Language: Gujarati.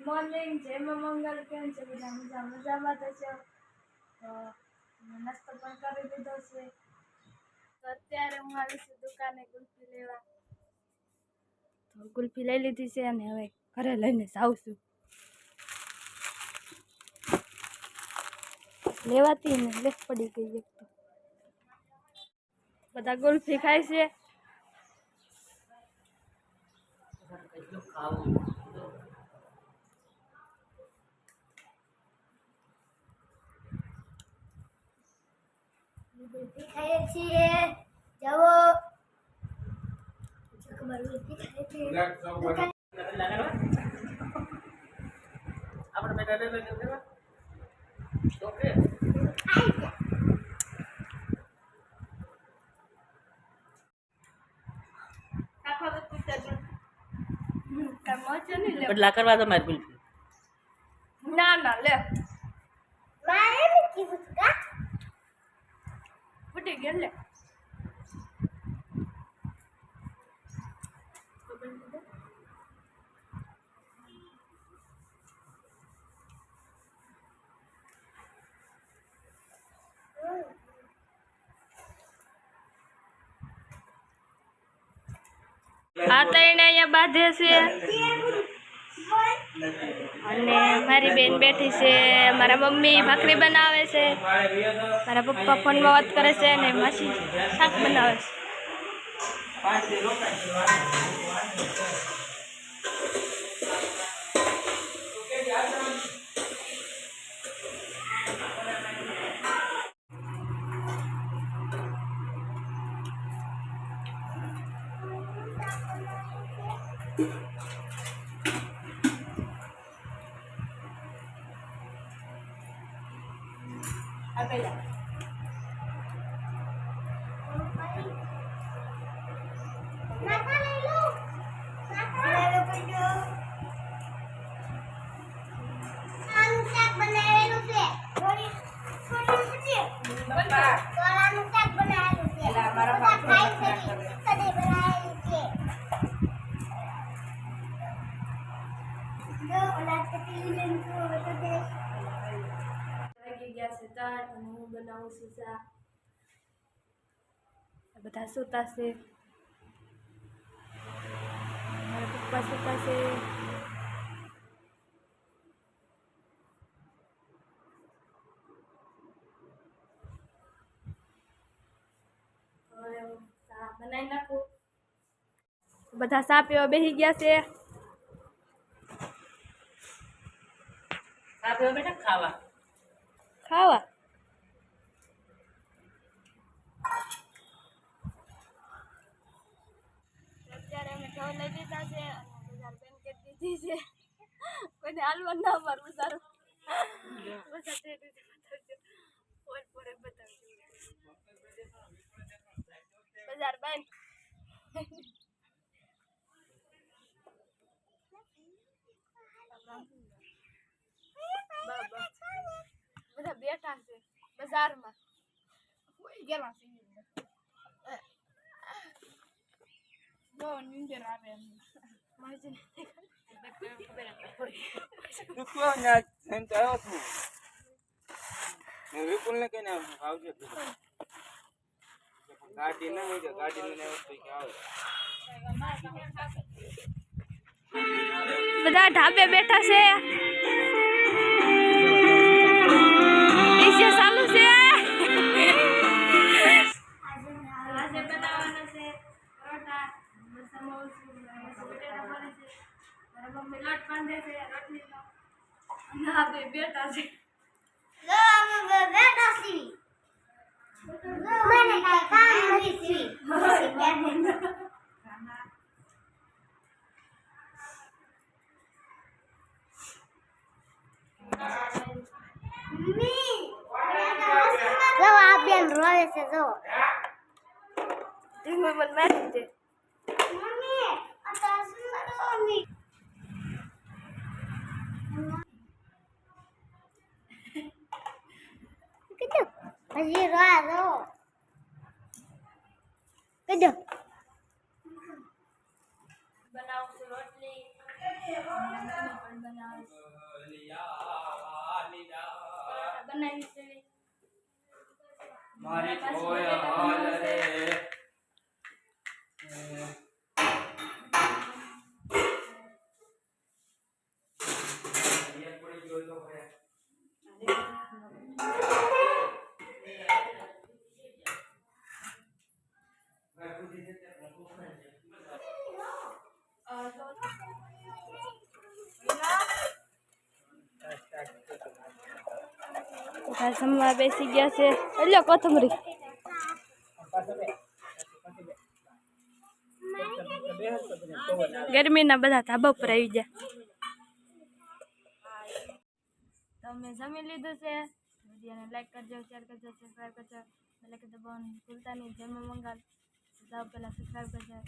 મોર્નિંગ જય મંગલ. કેમ છે બધા? મજામાં તો છે. નાસ્તો પણ કરી દીધો છે. તો અત્યારે હું આવી છું દુકાને ગુલ્ફી લેવા. તો ગુલ્ફી લઈ લીધી છે અને હવે ઘરે લઈને જાઉં છું. લેવાતી ને લેટ પડી ગઈ એક તો. બધા ગુલ્ફી ખાય છે. ગુલ્ફી ખાઈએ છીએ. જાઓ ખબર ગુલ્ફી ખાઈએ છીએ. આપણે બેટા લે લેવા ઓકે બદલા કરવા તમારે ગુલ્ફી ના ના લે મારે બી કીધું કા ફૂટી ગયો લે આ તઈને અહીંયા બાંધે છે અને મારી બેન બેઠી છે. મારા મમ્મી ભાખરી બનાવે છે. મારા પપ્પા ફોનમાં વાત કરે છે અને માસી શાક બનાવે છે. બધા સૂતા છે. મારા પપ્પા સૂતા છે. બનાવી નાખું. બધા ચા પીવા બેસી ગયા છે. ચા પીવા બેઠા ખાવા ખાવા અત્યારે અમે ઘઉં લઈ લીધા છે અને બજાર બેન કરી દીધી છે. કોઈને હાલવા ના મારવું સારું બજાર બેન બધા બેઠા છે બજારમાં. ગેલા નીંદર આવે વિપુલ ને કઈ આવજે ગાડી ના હોય ગાડી ને આવે. બધા ઢાબે બેઠા છે. ચાલુ છે. આજે બનાવવાના છે પરોઠા સમોસા બટેટા બને છે. મારા મમ્મી લોટ બાંધે છે રોટલીનો. ના બે બેઠા છે. મને કઈ કામ નથી. રોવે છે જો તું મને મારી દે મમ્મી આ તાસુ મમ્મી કીધું હજી રોવા દો કીધું બનાવું છું રોટલી પણ બનાવે પરોઠા બનાવી છે મારી પાછું કોઈ બટેટા હાલ બનાવશે. રે એ પડી ગયો તો ભાઈ જમવા બેસી ગયા છે એટલે કોથમરી ગરમીના બધા ધાબા પર આવી ગયા. તો અમે જમી લીધું છે. વિડીયોને લાઈક કરજો, શેર કરજો, સબસ્ક્રાઈબ કરજો. એટલે કે દબાવવાનું ભૂલતા નહીં. જય માં મંગલ. પહેલાં સબસ્ક્રાઈબ કરજો.